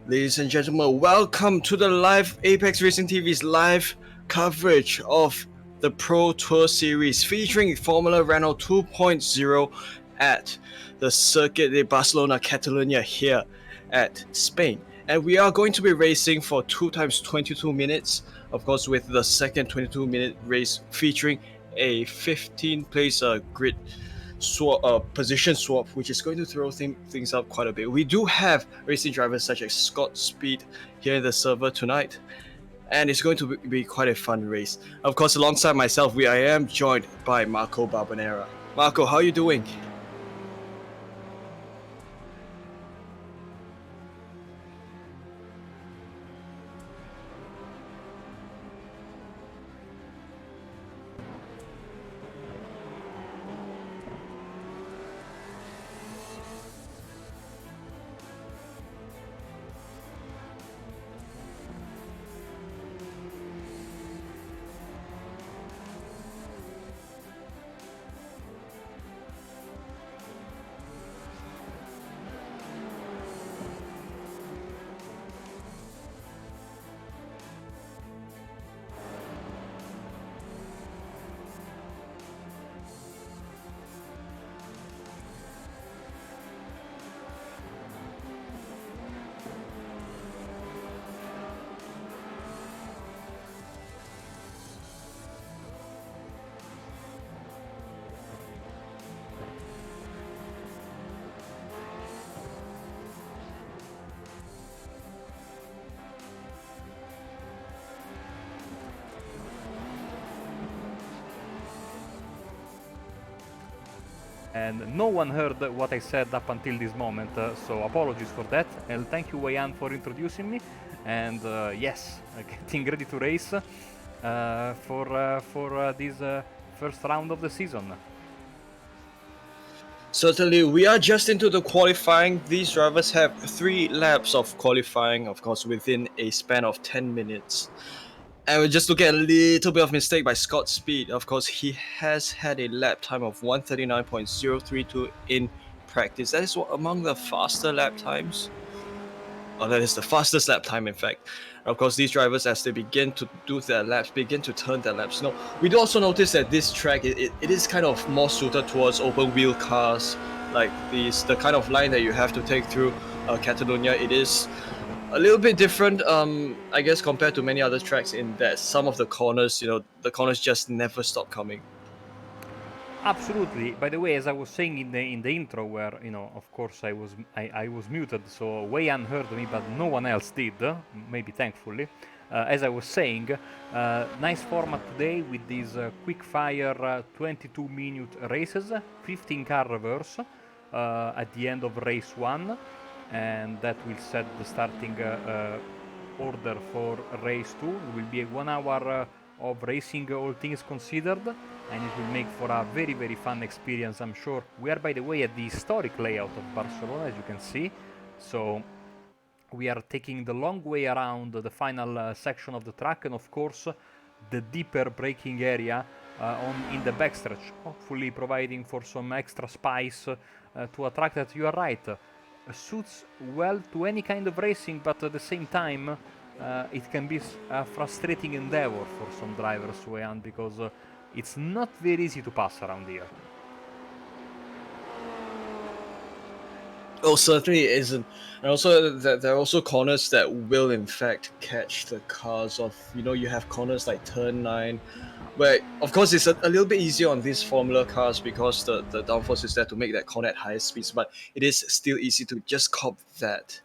Ladies and gentlemen, welcome to the live Apex Racing TV's live coverage of the Pro Tour Series featuring Formula Renault 2.0 at the Circuit de Barcelona-Catalunya here at Spain. And we are going to be racing for 2 times 22 minutes, of course, with the second 22-minute race featuring a 15-place grid position swap, which is going to throw things up quite a bit. We do have racing drivers such as Scott Speed here in the server tonight, and it's going to be quite a fun race. Of course, alongside myself, I am joined by Marco Barbanera. Marco, how are you doing? And no one heard what I said up until this moment, so apologies for that. And thank you, Wayan, for introducing me. And yes, getting ready to race for this first round of the season. Certainly, we are just into the qualifying. These drivers have 3 laps of qualifying, of course, within a span of 10 minutes. And we just look at a little bit of mistake by Scott Speed. Of course, he has had a lap time of 139.032 in practice. That is among the faster lap times. Or that is the fastest lap time, in fact. Of course, these drivers, as they begin to do their laps, begin to turn their laps. No, we do also notice that this track, it is kind of more suited towards open wheel cars, like the kind of line that you have to take through Catalonia. It is a little bit different, I guess, compared to many other tracks in that some of the corners, the corners just never stop coming. Absolutely. By the way, as I was saying in the intro, where of course I was muted, so Wayan heard me, but no one else did. Maybe thankfully. As I was saying, nice format today with these quick fire 22-minute races, 15 car reverse at the end of race 1, and that will set the starting order for race 2. It will be a 1 hour of racing, all things considered, and it will make for a very, very fun experience, I'm sure. We are, by the way, at the historic layout of Barcelona, as you can see. So we are taking the long way around the final section of the track, and of course the deeper braking area in the backstretch, hopefully providing for some extra spice to a track that, you are right, suits well to any kind of racing, but at the same time it can be a frustrating endeavor for some drivers, Wayan, because it's not very easy to pass around here. Oh, certainly it isn't. And also, there are also corners that will, in fact, catch the cars off. You have corners like turn 9, where, of course, it's a little bit easier on these Formula cars because the downforce is there to make that corner at higher speeds, but it is still easy to just cop that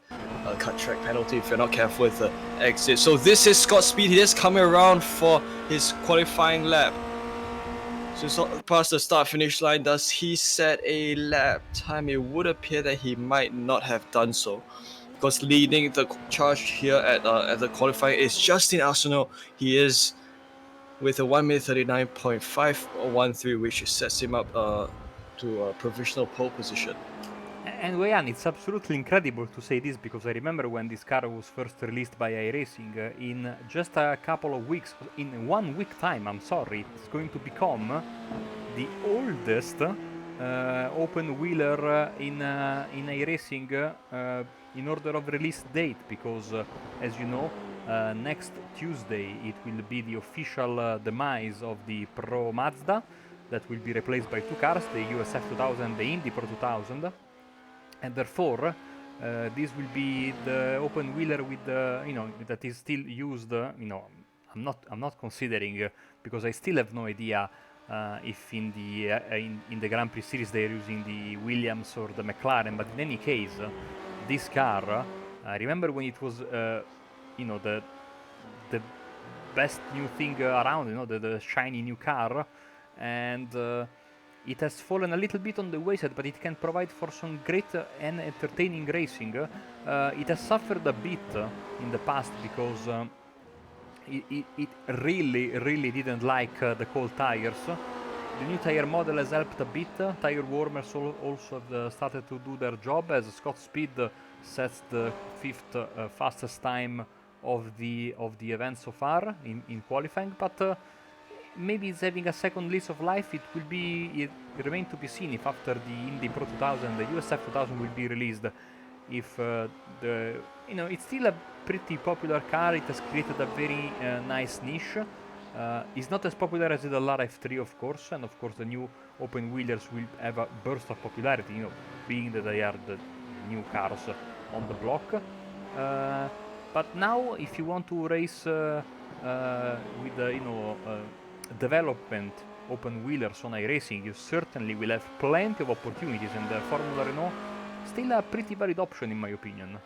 cut track penalty if you're not careful with the exit. So this is Scott Speed. He is coming around for his qualifying lap. So past the start-finish line, does he set a lap time? It would appear that he might not have done so, because leading the charge here at the qualifying is Justin Arsenault. He is with a 1 minute 39.513, which sets him up to a provisional pole position. And Wayan, it's absolutely incredible to say this, because I remember when this car was first released by iRacing, in just a couple of weeks, in 1 week time, I'm sorry, it's going to become the oldest open wheeler in iRacing in order of release date, because as you know, next Tuesday it will be the official demise of the Pro Mazda, that will be replaced by two cars, the USF 2000 and the Indy Pro 2000, and therefore this will be the open wheeler with that is still used. I'm not considering because I still have no idea if in the Grand Prix series they are using the Williams or the McLaren. But in any case, this car, I remember when it was the best new thing around, the shiny new car, and it has fallen a little bit on the wayside, but it can provide for some great and entertaining racing. It has suffered a bit in the past because it really didn't like the cold tires. The new tire model has helped a bit. Tire warmers also have started to do their job, as Scott Speed sets the fifth fastest time of the event so far in qualifying. But maybe it's having a second lease of life. It remains to be seen if after the Indy Pro 2000, the USF 2000 will be released. If it's still a pretty popular car. It has created a very nice niche. It's not as popular as the LR3, of course, and of course the new open wheelers will have a burst of popularity, being that they are the new cars on the block. But now, if you want to race with development open wheelers on iRacing, you certainly will have plenty of opportunities, and the Formula Renault still a pretty valid option in my opinion.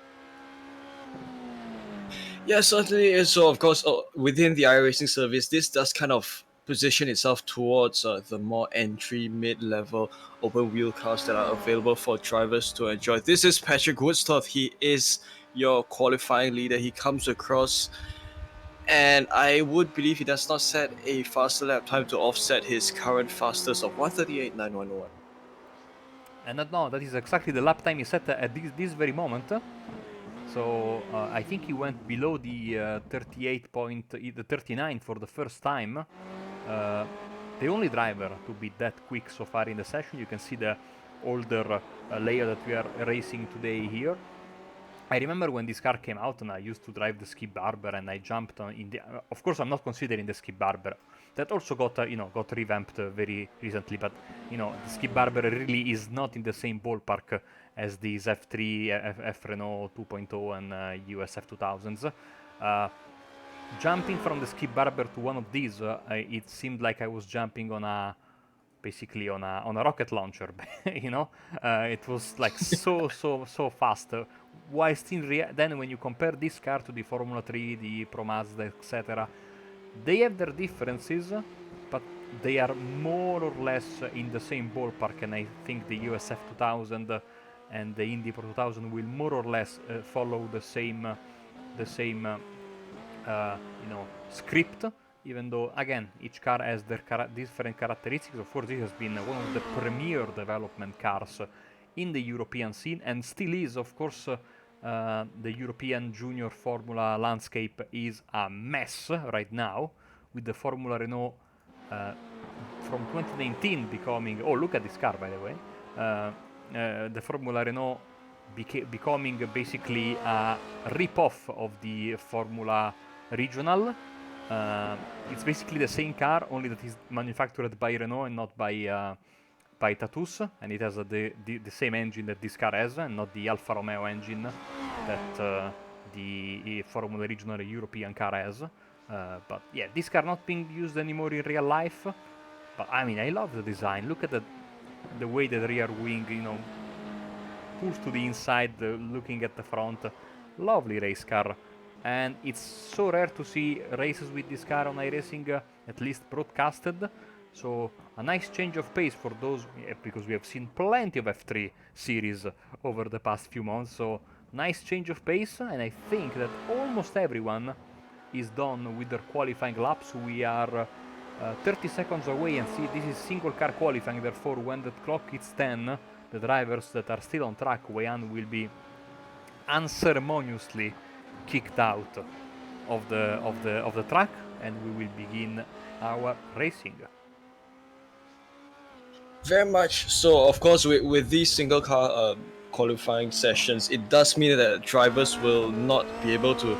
Yeah, certainly is. So, of course, within the iRacing service, this does kind of position itself towards the more entry, mid-level open wheel cars that are available for drivers to enjoy. This is Patrick Woodstock. He is your qualifying leader. He comes across, and I would believe he does not set a faster lap time to offset his current fastest of 1:38.911. And no, that is exactly the lap time he set at this very moment. So I think he went below the 39 for the first time. The only driver to be that quick so far in the session. You can see the older layer that we are racing today here. I remember when this car came out and I used to drive the Skip Barber and I jumped on in the. Of course, I'm not considering the Skip Barber. That also got revamped very recently, but the Skip Barber really is not in the same ballpark as these F3, F Renault 2.0 and USF 2000s. Jumping from the Skip Barber to one of these, it seemed like I was jumping on basically on a rocket launcher. It was like so fast. Whilst then when you compare this car to the Formula 3, the Pro Mazda, etc., they have their differences, but they are more or less in the same ballpark, and I think the USF 2000 and the Indy Pro 2000 will more or less follow the same script, even though again each car has their different characteristics. Of course, this has been one of the premier development cars in the European scene, and still is. Of course, the European junior Formula landscape is a mess right now, with the Formula Renault from 2019 becoming. Oh, look at this car, by the way. The Formula Renault becoming basically a rip-off of the Formula Regional. It's basically the same car, only that is manufactured by Renault and not by Tatus, and it has the same engine that this car has, and not the Alfa Romeo engine that the Formula Regional European car has. But yeah, this car not being used anymore in real life. But I mean, I love the design. Look at the way the rear wing, pulls to the inside, looking at the front. Lovely race car. And it's so rare to see races with this car on iRacing, at least broadcasted. So a nice change of pace for those, because we have seen plenty of F3 series over the past few months. So nice change of pace, and I think that almost everyone is done with their qualifying laps. We are 30 seconds away, and see, this is single car qualifying. Therefore, when the clock hits 10, the drivers that are still on track, Weyand will be unceremoniously kicked out of the track, and we will begin our racing. Very much so. Of course, with these single car qualifying sessions, it does mean that drivers will not be able to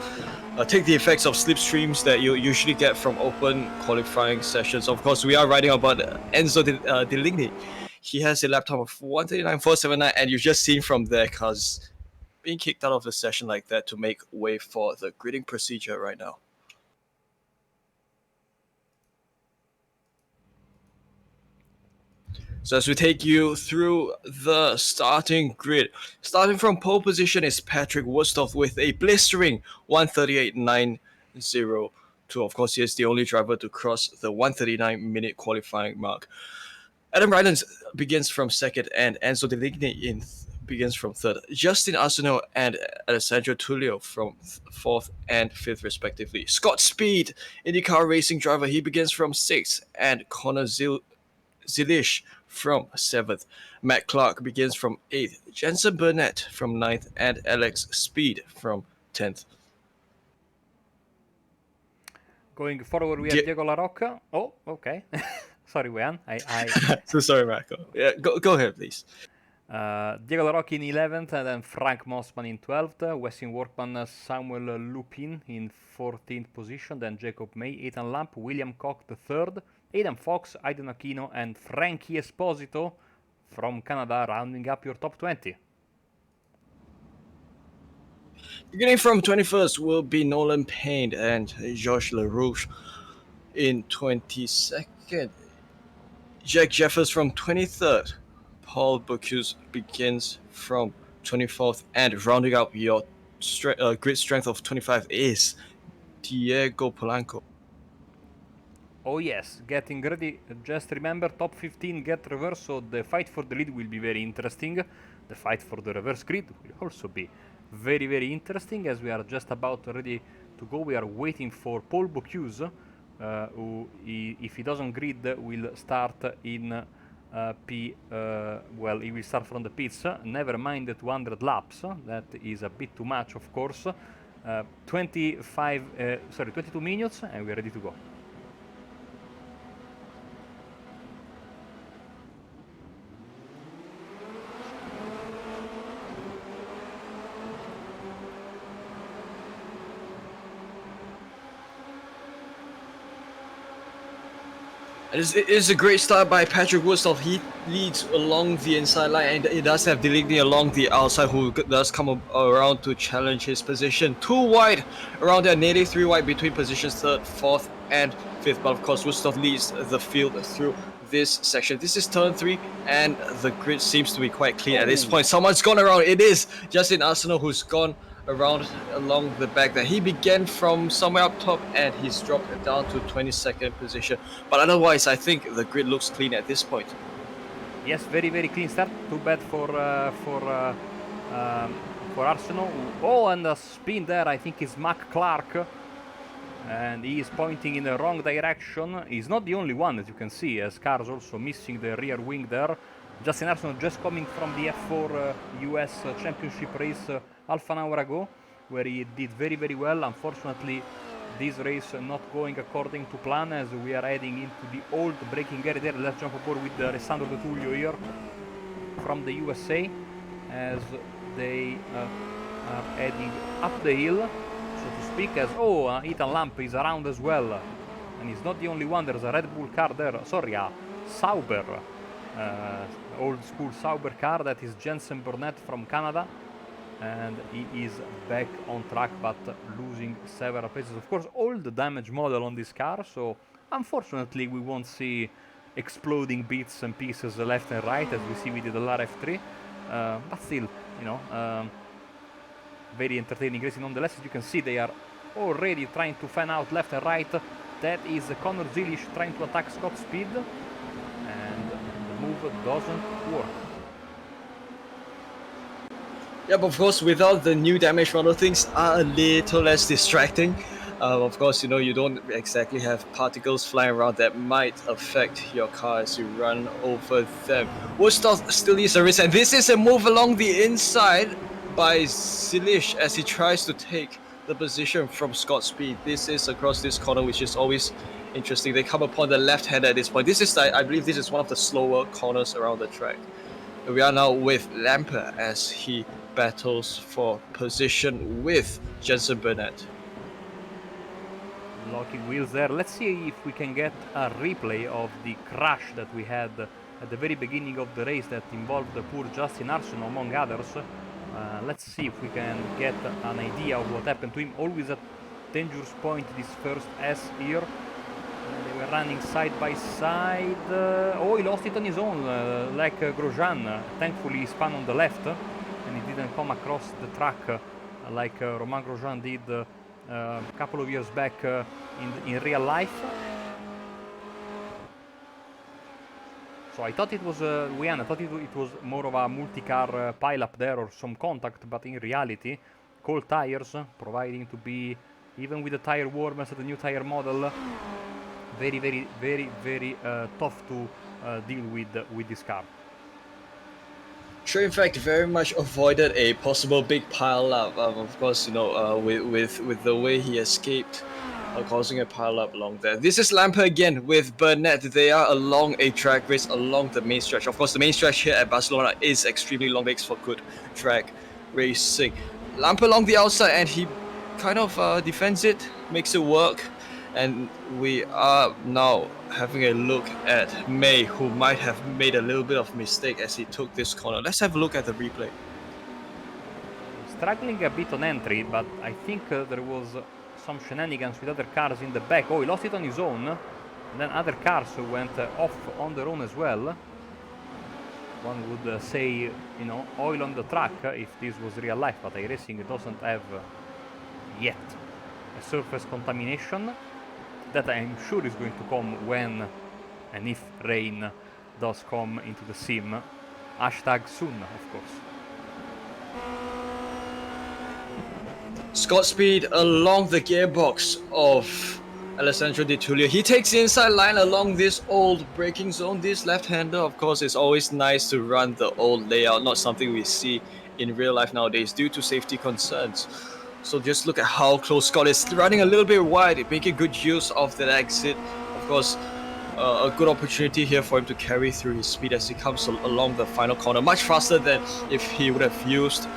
take the effects of slipstreams that you usually get from open qualifying sessions. Of course, we are writing about Deligny. He has a lap time of 139.479, and you've just seen from there cars being kicked out of the session like that to make way for the gridding procedure right now. So as we take you through the starting grid, starting from pole position is Patrick Wurstoff with a blistering 138.90. Of course, he is the only driver to cross the 139-minute qualifying mark. Adam Rylance begins from second, and Enzo Deligny begins from third. Justin Arsenault and Alessandro Tullio from fourth and fifth, respectively. Scott Speed, IndyCar racing driver, he begins from sixth, and Connor Zilish from 7th. Matt Clark begins from 8th. Jensen Burnett from 9th. And Alex Speed from 10th. Going forward, we have Diego La Rocca. Oh, okay. Sorry, Wean. So sorry, Marco. Yeah, go ahead, please. Diego La Rocca in 11th, and then Frank Mossman in 12th. Westin Workman, Samuel Lupin in 14th position. Then Jacob May, Ethan Lamp, William Koch the third. Aidan Fox, Aiden Aquino, and Frankie Esposito from Canada, rounding up your top 20. Beginning from 21st will be Nolan Payne and Georges LaRouche in 22nd. Jack Jeffers from 23rd. Paul Bocuse begins from 24th. And rounding up your grid strength of 25 is Diego Polanco. Oh yes, getting ready. Just remember, top 15 get reverse, so the fight for the lead will be very interesting. The fight for the reverse grid will also be very, very interesting, as we are just about ready to go. We are waiting for Paul Bocuse, who, if he doesn't grid, will start in well, he will start from the pits. Never mind the 200 laps. That is a bit too much, of course. 22 minutes, and we're ready to go. It is a great start by Patrick Wurstoff. He leads along the inside line, and it does have Deligny along the outside, who does come around to challenge his position. 2 wide around there, nearly 3 wide between positions 3rd, 4th, and 5th. But of course, Wurstoff leads the field through this section. This is turn 3, and the grid seems to be quite clean at this point. Someone's gone around. It is Justin Arsenault who's gone around along the back there. He began from somewhere up top, and he's dropped down to 22nd position. But otherwise, I think the grid looks clean at this point. Yes, very, very clean start. Too bad for Arsenault. Oh, and the spin there, I think, is Mac Clark. And he is pointing in the wrong direction. He's not the only one, as you can see, as cars also missing the rear wing there. Justin Arsenault just coming from the F4 US Championship race half an hour ago, where he did very, very well. Unfortunately, this race not going according to plan, as we are heading into the old braking area there. Let's jump aboard with Alessandro De Tullio here from the USA, as they are heading up the hill, so to speak, as Ethan Lamp is around as well, and he's not the only one. There's a Red Bull car there, sorry, a Sauber, old school Sauber car. That is Jensen Burnett from Canada, and he is back on track, but losing several places. Of course, all the damage model on this car, so unfortunately we won't see exploding bits and pieces left and right as we see with the LRF3, but still, you know, very entertaining racing nonetheless. As you can see, they are already trying to fan out left and right. That is Connor Zilish trying to attack Scott Speed, and the move doesn't work. Yeah, but of course, without the new damage model, things are a little less distracting. Of course, you know, you don't exactly have particles flying around that might affect your car as you run over them. Wurstoff still needs a race, and this is a move along the inside by Zilish as he tries to take the position from Scott Speed. This is across this corner, which is always interesting. They come upon the left-hander at this point. This is, I believe, this is one of the slower corners around the track. We are now with Lamper as he battles for position with Jensen Burnett. Locking wheels there. Let's see if we can get a replay of the crash that we had at the very beginning of the race that involved the poor Justin Arsenault among others. Let's see if we can get an idea of what happened to him. Always a dangerous point, this first S here. They were running side by side. Oh, he lost it on his own, like Grosjean. Thankfully, he spun on the left and he didn't come across the track like Romain Grosjean did a couple of years back in real life. So I thought it was I thought it was more of a multi-car pile-up there or some contact, but in reality, cold tires providing to be, even with the tire warmers at the new tire model, very tough to deal with this car. Sure, in fact, very much avoided a possible big pile-up. Of course, with the way he escaped, causing a pile-up along there. This is Lamper again with Burnett. They are along a track race along the main stretch. Of course, the main stretch here at Barcelona is extremely long, makes for good track racing. Lamper along the outside, and he kind of defends it, makes it work. And we are now having a look at May, who might have made a little bit of mistake as he took this corner. Let's have a look at the replay. Struggling a bit on entry, but I think there was some shenanigans with other cars in the back. Oh, he lost it on his own. And then other cars went off on their own as well. One would say, oil on the track if this was real life, but iRacing doesn't have yet a surface contamination. That I'm sure is going to come when and if rain does come into the sim. Hashtag soon, of course. Scott Speed along the gearbox of Alessandro Di Tullio. He takes the inside line along this old braking zone. This left-hander, of course, is always nice to run the old layout, not something we see in real life nowadays due to safety concerns. So just look at how close Scott is, running a little bit wide, making good use of that exit. Of course, a good opportunity here for him to carry through his speed as he comes along the final corner, much faster than if he would have used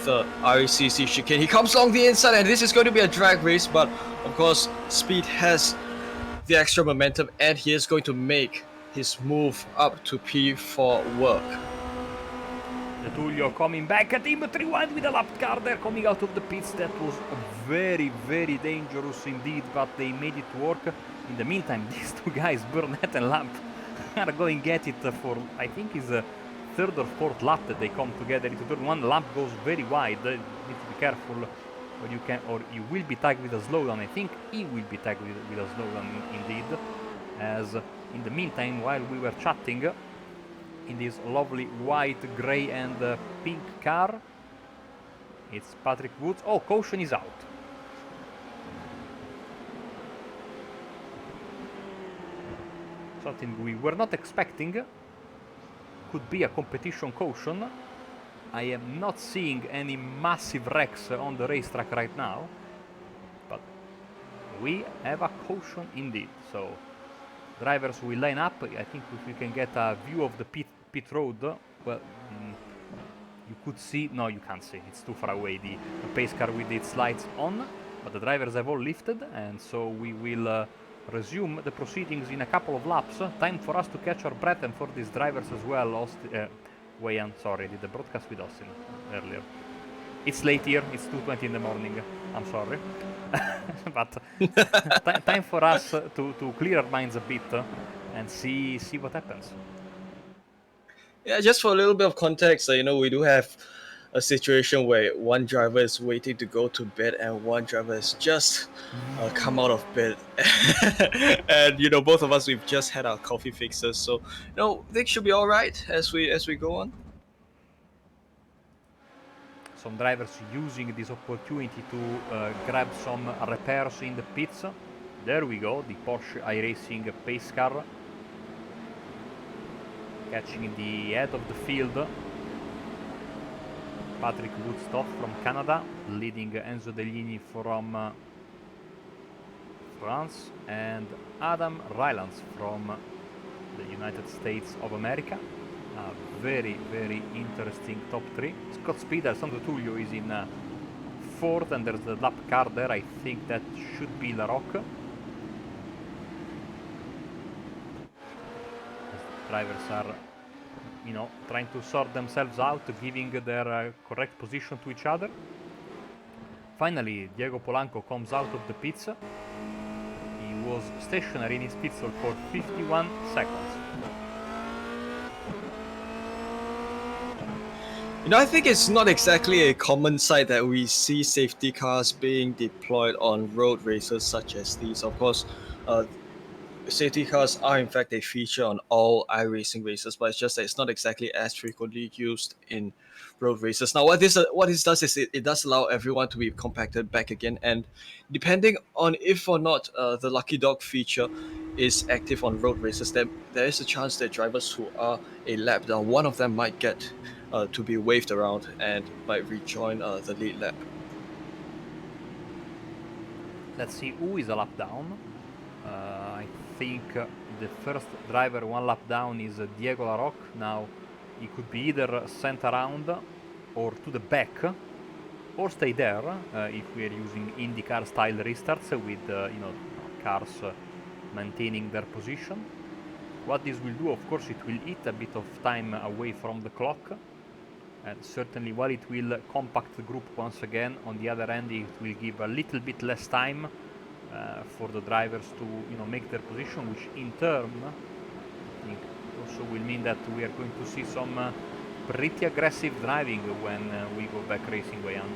the RACC chicane. He comes along the inside, and this is going to be a drag race, but of course, Speed has the extra momentum, and he is going to make his move up to P4 work. De Tullio coming back at him, 3-1 with a lap car there coming out of the pits. That was very dangerous indeed, but they made it work. In the meantime, these two guys, Burnett and Lamp, are going at it for, I think, is a third or fourth lap that they come together into turn one. Lamp goes very wide. You need to be careful, or you will be tagged with a slowdown. I think he will be tagged with a slowdown indeed. As in the meantime, while we were chatting, in this lovely white, grey and pink car, it's Patrick Woods. Oh, caution is out. Something we were not expecting. Could be a competition caution. I am not seeing any massive wrecks on the racetrack right now, but we have a caution indeed. So drivers will line up. I think if we can get a view of the pit road, well, you could see. No, you can't see. It's too far away. The pace car with its lights on, but the drivers have all lifted, and so we will resume the proceedings in a couple of laps. Time for us to catch our breath, and for these drivers as well. Wayan, sorry, did the broadcast with Austin earlier. It's late here. It's 2:20 in the morning. I'm sorry. But time for us to clear our minds a bit and see what happens. Yeah, just for a little bit of context, we do have a situation where one driver is waiting to go to bed and one driver has just come out of bed. And both of us, we've just had our coffee fixes, so things should be all right as we go on. Some drivers using this opportunity to grab some repairs in the pits. There we go, the Porsche iRacing pace car catching the head of the field. Patrick Woodstock from Canada, leading Enzo Deglini from France, and Adam Rylance from the United States of America. Very, very interesting top three. Scott Speed, Alessandro Tullio is in fourth, and there's the lap car there. I think that should be La Rocca. Drivers are, trying to sort themselves out, giving their correct position to each other. Finally, Diego Polanco comes out of the pits. He was stationary in his pit stop for 51 seconds. I think it's not exactly a common sight that we see safety cars being deployed on road races such as these. Of course, safety cars are in fact a feature on all iRacing races, but it's just that it's not exactly as frequently used in road races. Now, what this does is it does allow everyone to be compacted back again, and depending on if or not the lucky dog feature is active on road races, then there is a chance that drivers who are a lap down, one of them might get to be waved around and might rejoin the lead lap. Let's see who is a lap down. I think the first driver one lap down is Diego Larocque. Now he could be either sent around or to the back or stay there if we are using IndyCar style restarts with cars maintaining their position. What this will do, of course, it will eat a bit of time away from the clock, and certainly while it will compact the group once again, on the other end it will give a little bit less time for the drivers to make their position, which in turn I think also will mean that we are going to see some pretty aggressive driving when we go back racing, Wayan.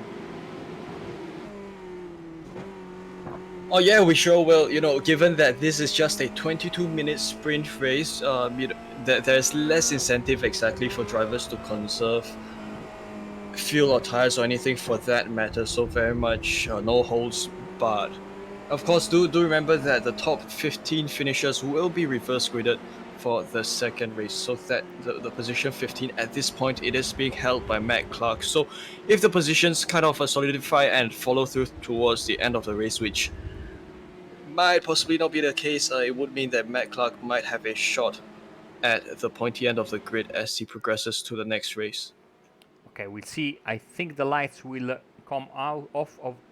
Oh yeah, we sure will. Given that this is just a 22-minute sprint race, there's less incentive exactly for drivers to conserve fuel or tires or anything for that matter. So very much no holds barred. Of course, do remember that the top 15 finishers will be reverse gridded for the second race, so that the position 15 at this point it is being held by Matt Clark. So if the positions kind of solidify and follow through towards the end of the race, which might possibly not be the case, it would mean that Matt Clark might have a shot at the pointy end of the grid as he progresses to the next race. Okay, we'll see. I think the lights will come out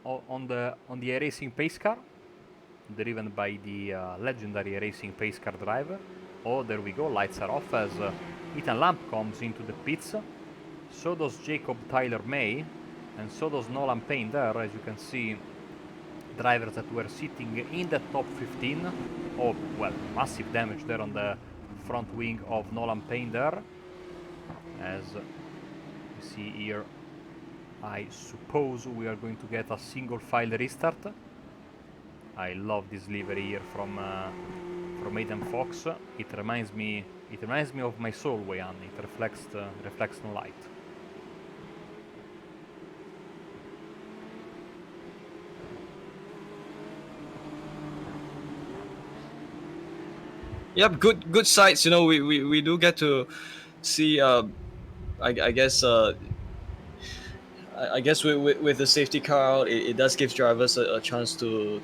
on the iRacing pace car, driven by the legendary iRacing pace car driver. Oh, there we go. Lights are off as Ethan Lamp comes into the pits. So does Jacob Tyler May, and so does Nolan Payne there. As you can see, drivers that were sitting in the top 15. Oh, well, massive damage there on the front wing of Nolan Payne there. As see here, I suppose we are going to get a single file restart. I love this livery here from Aidan Fox. It reminds me of my soul, Wayan. It reflects no light. Yep, good sights. We do get to see. I guess with the safety car out, it does give drivers a chance to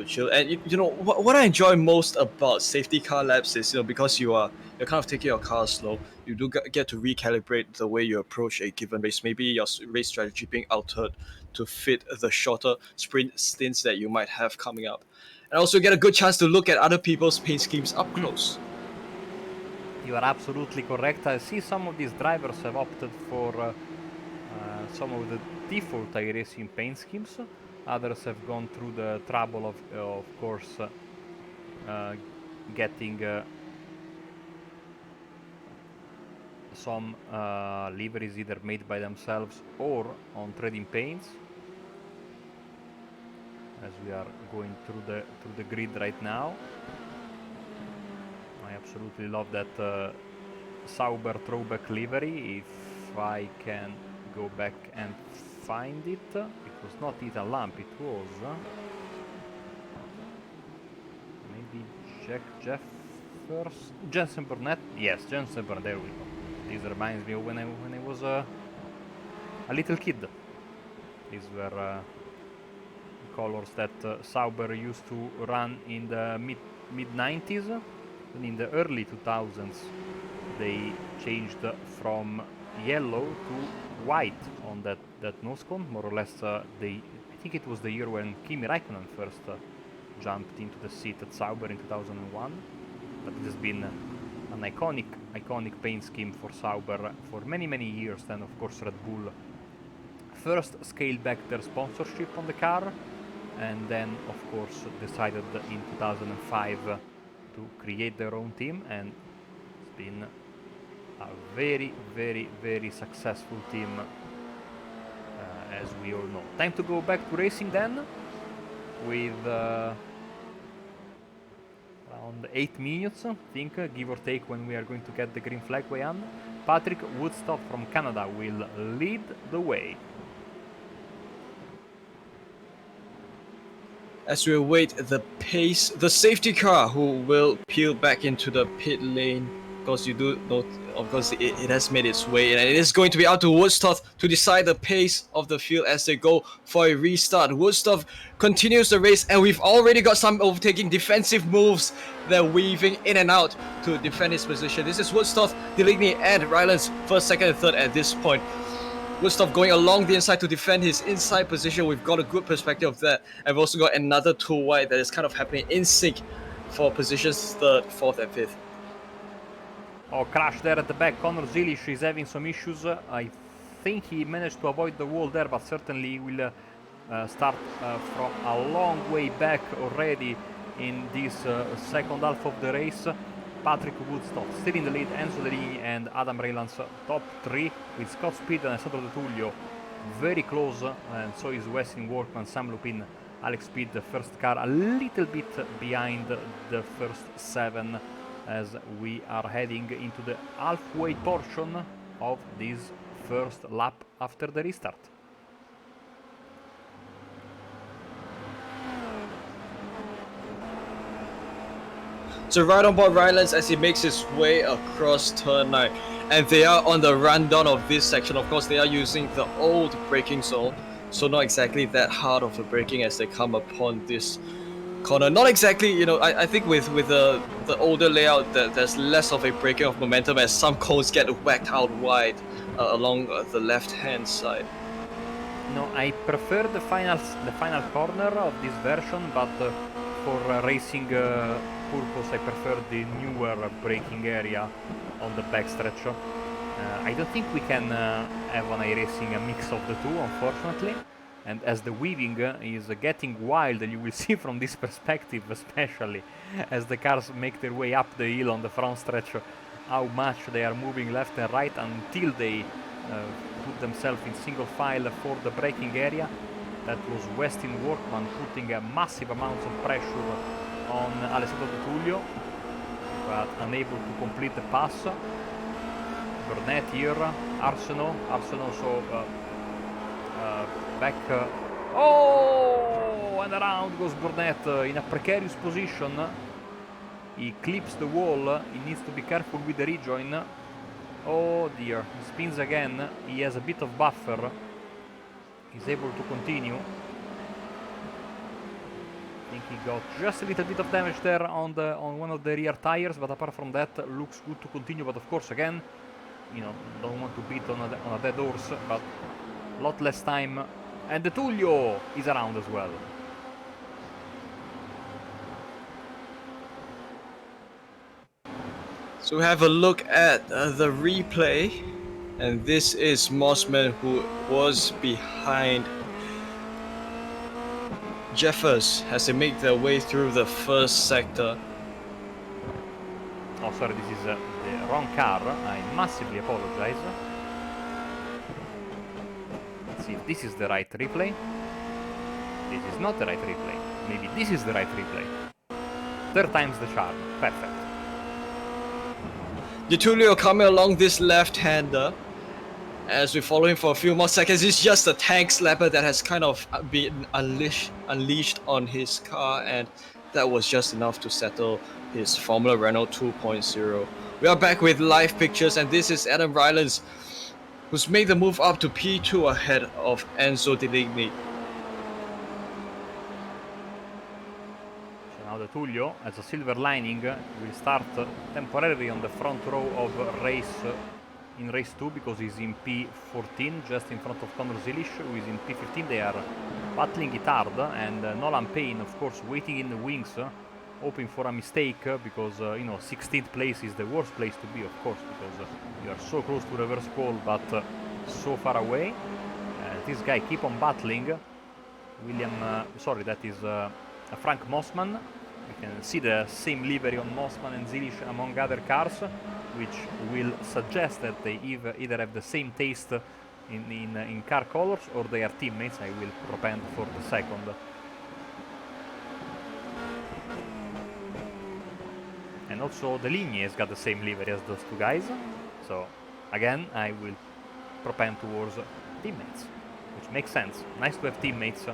chill. And what I enjoy most about safety car laps is because you're kind of taking your car slow, you do get to recalibrate the way you approach a given race. Maybe your race strategy being altered to fit the shorter sprint stints that you might have coming up, and also get a good chance to look at other people's paint schemes up close. You are absolutely correct. I see some of these drivers have opted for some of the default iRacing paint schemes. Others have gone through the trouble of course, getting some liveries either made by themselves or on trading paints. As we are going through the grid right now, I absolutely love that Sauber throwback livery. If I can go back and find it. It was not Ethan Lamp, it was maybe Jack Jeffers, Jensen Burnett. Yes, Jensen Burnett. There we go. This reminds me of when I was a little kid. These were colors that Sauber used to run in the mid 90s, and in the early 2000s they changed from yellow to white on that nose cone, more or less. I think it was the year when Kimi Raikkonen first jumped into the seat at Sauber in 2001, but it has been an iconic paint scheme for Sauber for many years. Then of course Red Bull first scaled back their sponsorship on the car, and then of course decided in 2005 to create their own team, and it's been a very successful team, as we all know. Time to go back to racing then, with around 8 minutes, I think, give or take, when we are going to get the green flag way on. Patrick Woodstock from Canada will lead the way. As we await the pace, the safety car who will peel back into the pit lane. Of course, you do note, of course, it has made its way, and it is going to be out to Woodstock to decide the pace of the field as they go for a restart. Woodstock continues the race, and we've already got some overtaking defensive moves. They're weaving in and out to defend his position. This is Woodstock, Deligny, and Rylands first, second, and third at this point. Woodstock going along the inside to defend his inside position. We've got a good perspective of that. And we've also got another two wide that is kind of happening in sync for positions third, fourth, and fifth. Oh, crash there at the back. Connor Zilish is having some issues. I think he managed to avoid the wall there, but certainly he will start from a long way back already in this second half of the race. Patrick Woodstock still in the lead, Enzo Deligny and Adam Raylands top 3, with Scott Speed and Alessandro De Tullio very close, and so is Westin Workman, Sam Lupin, Alex Speed, the first car a little bit behind the first 7, as we are heading into the halfway portion of this first lap after the restart. So right on board Rylands as he makes his way across turn 9, and they are on the rundown of this section. Of course, they are using the old braking zone, so not exactly that hard of a braking as they come upon this corner. Not exactly, you know, I think with the older layout, there's less of a breaking of momentum as some cones get whacked out wide along the left-hand side. No, I prefer the final corner of this version, but for racing purpose, I prefer the newer braking area on the backstretch. I don't think we can have on iRacing a mix of the two, unfortunately. And as the weaving is getting wild, you will see from this perspective, especially as the cars make their way up the hill on the front stretch, how much they are moving left and right until they put themselves in single file for the braking area. That was Westin Workman putting a massive amounts of pressure on Alessandro De Tullio, but unable to complete the pass. Burnett here, Arsenault so back, oh, and around goes Burnett in a precarious position. He clips the wall, he needs to be careful with the rejoin. Oh dear, he spins again, he has a bit of buffer, he's able to continue. I think he got just a little bit of damage there on one of the rear tires, but apart from that, looks good to continue. But of course, again, you know, don't want to beat on a dead horse, but a lot less time. And De Tullio is around as well. So we have a look at the replay, and this is Mossman who was behind Jeffers as they make their way through the first sector. Oh, sorry, this is the wrong car. I massively apologize. Let's see if this is the right replay. This is not the right replay. Maybe this is the right replay. Third time's the charm. Perfect. De Tullio coming along this left-hander. As we follow him for a few more seconds, it's just a tank slapper that has kind of been unleashed on his car, and that was just enough to settle his Formula Renault 2.0. We are back with live pictures, and this is Adam Rylands who's made the move up to P2 ahead of Enzo Deligny. So now the Tullio, as a silver lining, will start temporarily on the front row of in race 2 because he's in P14, just in front of Conor Zilisch, who is in P15. They are battling it hard, and Nolan Payne, of course, waiting in the wings, hoping for a mistake because 16th place is the worst place to be, of course, because you are so close to reverse pole but so far away. This guy keep on battling. That is Frank Mossman. You can see the same livery on Mossman and Zilisch among other cars, which will suggest that they either have the same taste in car colors or they are teammates. I will propend for the second. And also Deligny has got the same livery as those two guys. So again, I will propend towards teammates, which makes sense. Nice to have teammates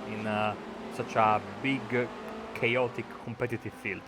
in such a big, chaotic, competitive field.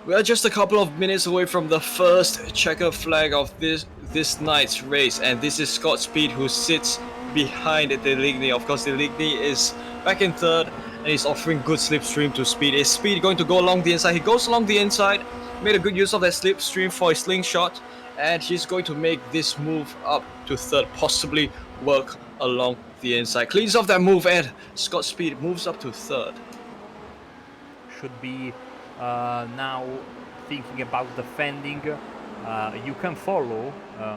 We are just a couple of minutes away from the first checker flag of this night's race, and this is Scott Speed, who sits behind Deligny. Of course, Deligny is back in third, and he's offering good slipstream to Speed. Is Speed going to go along the inside? He goes along the inside, made a good use of that slipstream for his slingshot, and he's going to make this move up to third, possibly work along the inside. Cleans off that move, and Scott Speed moves up to third. Should be now thinking about defending. You can follow,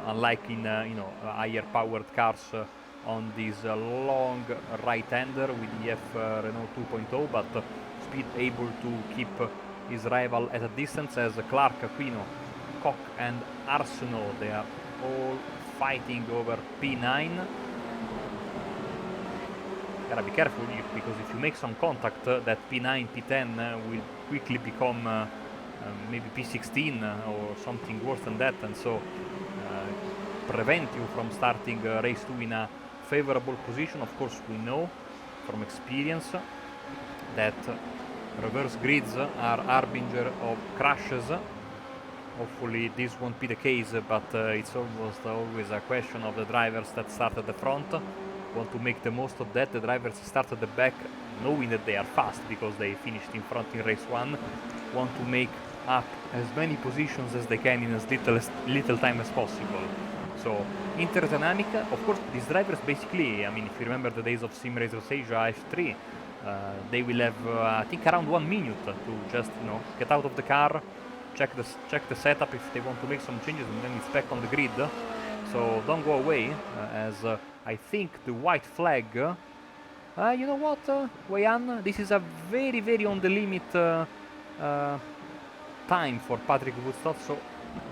unlike in higher powered cars, on this long right-hander with the F Renault 2.0, but Speed able to keep his rival at a distance, as Clark, Aquino, Koch and Arsenault, they are all fighting over P9. Gotta be careful, because if you make some contact, that P9, P10 will quickly become maybe P16 or something worse than that, and so prevent you from starting race 2 in a favorable position. Of course, we know from experience that reverse grids are harbinger of crashes. Hopefully this won't be the case, but it's almost always a question of the drivers that start at the front. Want to make the most of that. The drivers start at the back knowing that they are fast because they finished in front in race 1. Want to make up as many positions as they can in as little time as possible. So interdynamic, of course, these drivers basically, I mean, if you remember the days of Sim Racers Asia F3, they will have I think around 1 minute to just get out of the car, check the setup if they want to make some changes, and then it's back on the grid. So don't go away, as I think the white flag. You know what, Wayan? This is a very, very on the limit time for Patrick Woodstock. So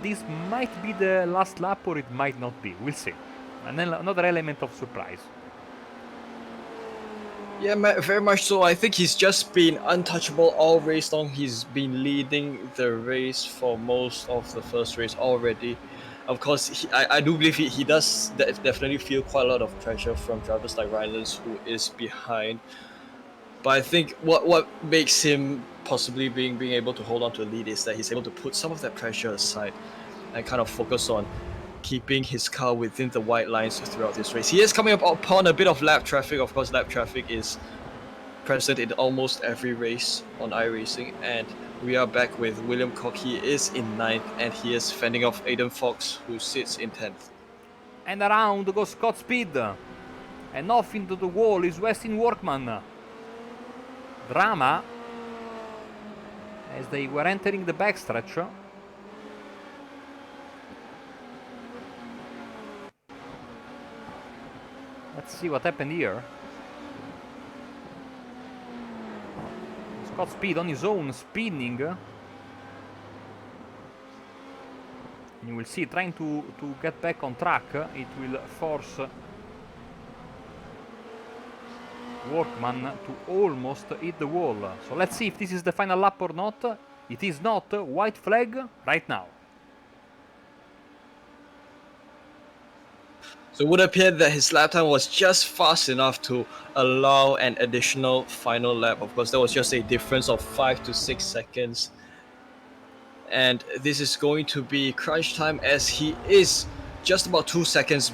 this might be the last lap, or it might not be. We'll see. And then another element of surprise. Yeah, very much so. I think he's just been untouchable all race long. He's been leading the race for most of the first race already. Of course, I do believe he does definitely feel quite a lot of pressure from drivers like Rylance, who is behind. But I think what makes him possibly being able to hold on to a lead is that he's able to put some of that pressure aside and kind of focus on keeping his car within the white lines throughout this race. He is coming up upon a bit of lap traffic. Of course, lap traffic is present in almost every race on iRacing, and we are back with William Koch. He is in 9th, and he is fending off Aidan Fox, who sits in 10th. And around goes Scott Speed, and off into the wall is Westin Workman. Drama as they were entering the backstretch. Let's see what happened here. Scott Speed on his own, spinning. And you will see, trying to get back on track, it will force Workman to almost hit the wall. So let's see if this is the final lap or not. It is not. White flag right now. So it would appear that his lap time was just fast enough to allow an additional final lap. Of course, there was just a difference of 5 to 6 seconds. and this is going to be crunch time as he is just about 2 seconds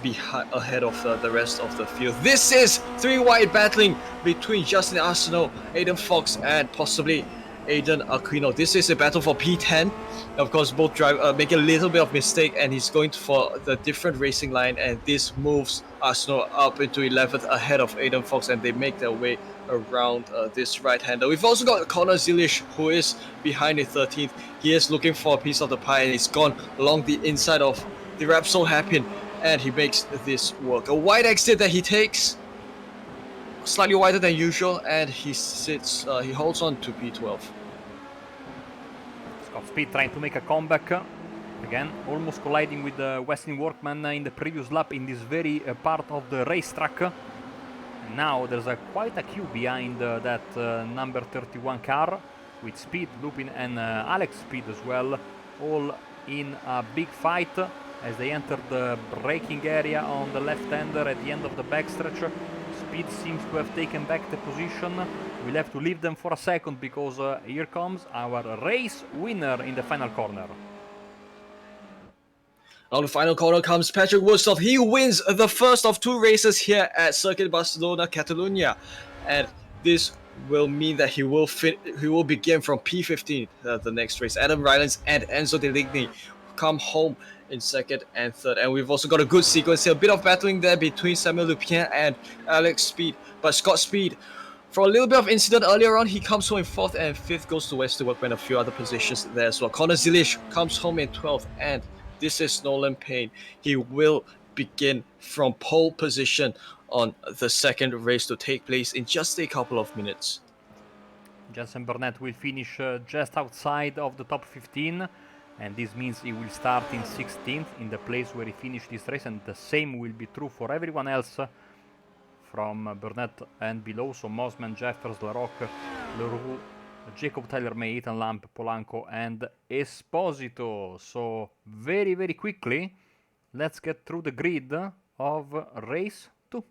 ahead of the rest of the field. This is three wide battling between Justin Arsenault, Aiden Fox, and possibly Aiden Aquino. This is a battle for P10. Of course, both drivers make a little bit of mistake, and he's going for the different racing line, and this moves Arsenault up into 11th ahead of Aiden Fox, and they make their way around this right-hander. We've also got Connor Zilish, who is behind in 13th. He is looking for a piece of the pie, and he's gone along the inside of the Repsol hairpin, and he makes this work. A wide exit that he takes, slightly wider than usual, and he sits. He holds on to P12. Scott Speed trying to make a comeback. Again, almost colliding with Westin Workman in the previous lap in this very part of the racetrack. And now there's quite a queue behind that number 31 car with Speed, Lupin, and Alex Speed as well, all in a big fight as they enter the braking area on the left-hander at the end of the backstretch. Speed seems to have taken back the position. We'll have to leave them for a second because here comes our race winner in the final corner. On the final corner comes Patrick Woodstock. He wins the first of two races here at Circuit Barcelona-Catalunya, and this will mean that he will begin from P15 the next race. Adam Rylance and Enzo Deligny come home in second and third, and we've also got a good sequence here. A bit of battling there between Samuel Lupien and Alex Speed, but Scott Speed, for a little bit of incident earlier on, he comes home in 4th, and 5th goes to Westin Workman, a few other positions there as well. Connor Zilish comes home in 12th, and this is Nolan Payne. He will begin from pole position on the second race to take place in just a couple of minutes. Jensen Burnett will finish just outside of the top 15, and this means he will start in 16th in the place where he finished this race, and the same will be true for everyone else from Burnett and below. So Mosman, Jeffers, Larocque, Leroux, Jacob Tyler-May, Ethan Lamp, Polanco, and Esposito. So very, very quickly, let's get through the grid of race 2.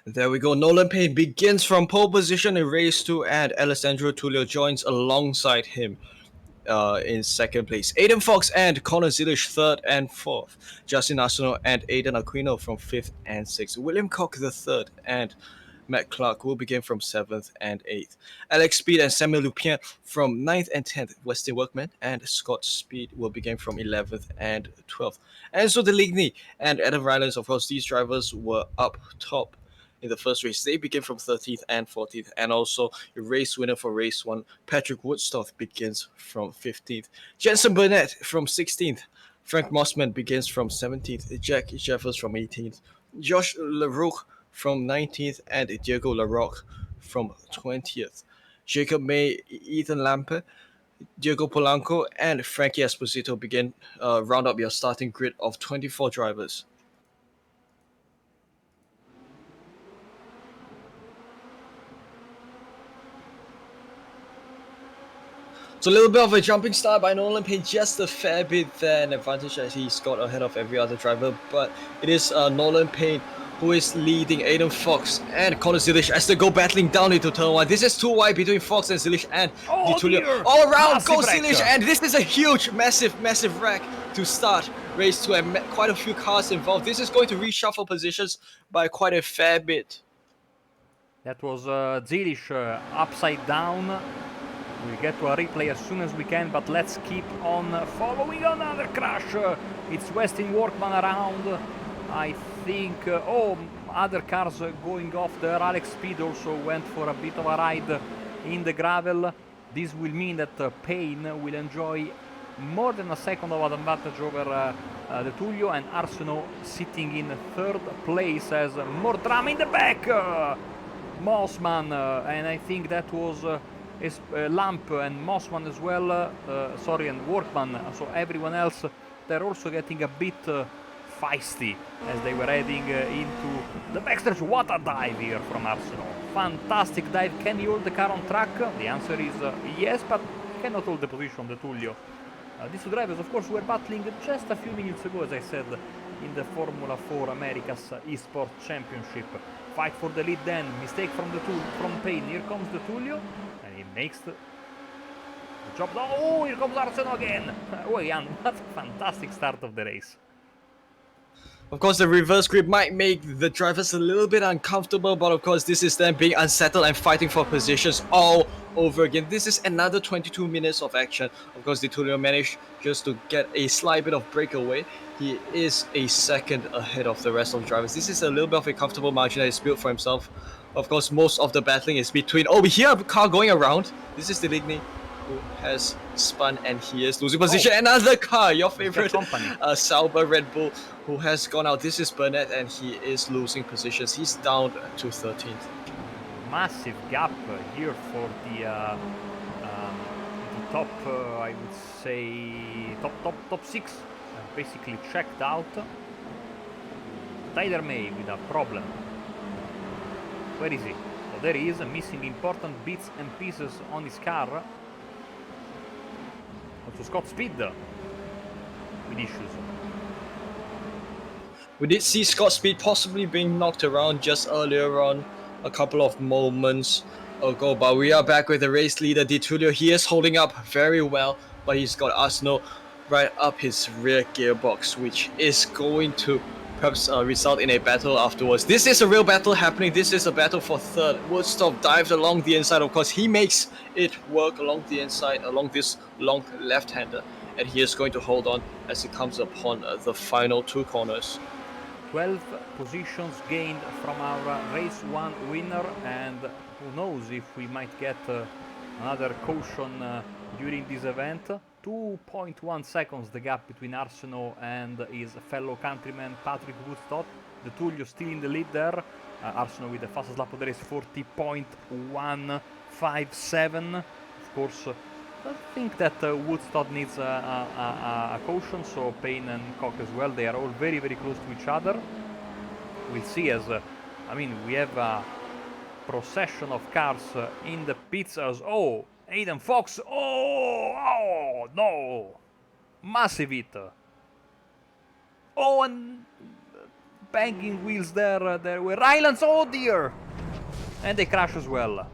There we go. Nolan Payne begins from pole position in race 2, and Alessandro Tullio joins alongside him in second place. Aiden Fox and Connor Zilish 3rd and 4th. Justin Arsenault and Aiden Aquino from 5th and 6th. William Koch the 3rd and Matt Clark will begin from 7th and 8th. Alex Speed and Samuel Lupien from 9th and 10th. Westin Workman and Scott Speed will begin from 11th and 12th. Enzo Deligny and Adam Rylance, of course, these drivers were up top in the first race. They begin from 13th and 14th, and also a race winner for race 1, Patrick Woodstock, begins from 15th. Jensen Burnett from 16th. Frank Mossman begins from 17th. Jack Jeffers from 18th. Josh Leroux from 19th, and Diego Larocque from 20th. Jacob May, Ethan Lampe, Diego Polanco, and Frankie Esposito begin round up your starting grid of 24 drivers. So a little bit of a jumping start by Nolan Payne, just a fair bit there, an advantage that he's got ahead of every other driver, but it is Nolan Payne who is leading Aiden Fox and Connor Zilish as they go battling down into turn 1. This is too wide between Fox and Zilish, and Tullio all around goes Zilish, and this is a huge, massive wreck to start race 2, and quite a few cars involved. This is going to reshuffle positions by quite a fair bit. That was Zilish upside down. We'll get to a replay as soon as we can, but let's keep on following another crash. It's Westin Workman around. I think, other cars going off there. Alex Speed also went for a bit of a ride in the gravel. This will mean that Payne will enjoy more than a second of advantage over the Tullio, and Arsenault sitting in 3rd place as more drama in the back. Mossman, and I think that was Lamp and Mossman as well, and Workman. So everyone else, they're also getting a bit feisty as they were heading into the backstretch. What a dive here from Arsenault. Fantastic dive. Can he hold the car on track? The answer is yes, but cannot hold the position of the Tullio. These two drivers, of course, were battling just a few minutes ago, as I said, in the Formula 4 America's Esports Championship. Fight for the lead then. Mistake from Payne. Here comes the Tullio. And makes the job. Oh, here comes Arsenal again. Oh, Jan, what a fantastic start of the race. Of course, the reverse grip might make the drivers a little bit uncomfortable, but of course, this is them being unsettled and fighting for positions all over again. This is another 22 minutes of action. Of course, Di Tullio managed just to get a slight bit of breakaway. He is a second ahead of the rest of the drivers. This is a little bit of a comfortable margin that he's built for himself. Of course, most of the battling is between... Oh, we hear a car going around. This is Deligny, who has spun and he is losing position. Another car, your favorite Sauber Red Bull, who has gone out. This is Burnett and he is losing positions. He's down to 13th. Massive gap here for the top, I would say, top 6, basically checked out. Tyler May with a problem. Where is he? Oh, there he is, missing important bits and pieces on his car. Also Scott Speed with issues. We did see Scott Speed possibly being knocked around just earlier on, a couple of moments ago, but we are back with the race leader, Di Tullio. He is holding up very well, but he's got Arsenal right up his rear gearbox, which is going to perhaps result in a battle afterwards. This is a real battle happening. This is a battle for third. Woodstock dived along the inside. Of course, he makes it work along the inside, along this long left-hander, and he is going to hold on as he comes upon the final 2 corners. 12 positions gained from our race 1 winner, and who knows if we might get another caution during this event. 2.1 seconds the gap between Arsenault and his fellow countryman Patrick Woodstock. Di Tullio still in the lead there. Arsenault with the fastest lap of the race, 40.157. Of course, I think that Woodstock needs a caution, so Payne and Koch as well. They are all very, very close to each other. We'll see as, I mean, we have a procession of cars in the pits as, oh, Aiden Fox, oh, no, massive hit. Oh, and banging wheels there, there were Rylands, oh dear, and they crash as well.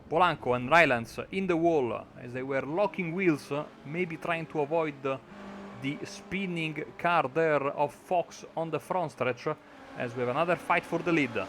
Polanco and Rylands in the wall as they were locking wheels, maybe trying to avoid the spinning car there of Fox on the front stretch, as we have another fight for the lead.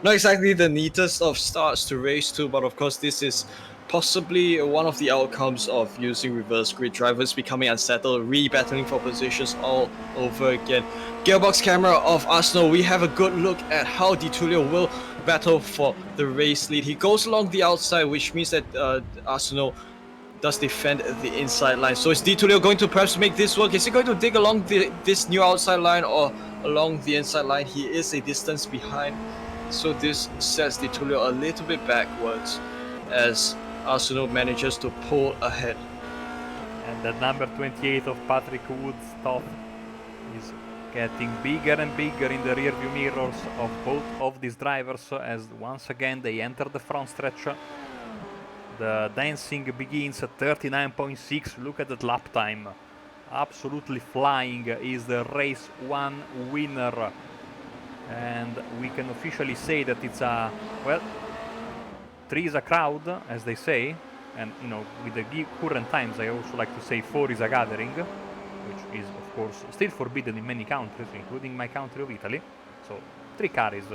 Not exactly the neatest of starts to race 2, but of course this is possibly one of the outcomes of using reverse grid, drivers becoming unsettled, re-battling for positions all over again. Gearbox camera of Arsenal, we have a good look at how Di Tullio will battle for the race lead. He goes along the outside, which means that Arsenal does defend the inside line. So is Di Tullio going to perhaps make this work? Is he going to dig along this new outside line or along the inside line? He is a distance behind, so this sets Di Tullio a little bit backwards as Arsenal manages to pull ahead. And the number 28 of Patrick Woodstock is getting bigger and bigger in the rearview mirrors of both of these drivers as once again they enter the front stretch. The dancing begins at 39.6. Look at that lap time. Absolutely flying is the race 1 winner. And we can officially say that it's a, well, 3 is a crowd, as they say, and you know, with the current times I also like to say 4 is a gathering, which is of course still forbidden in many countries, including my country of Italy. So 3 car is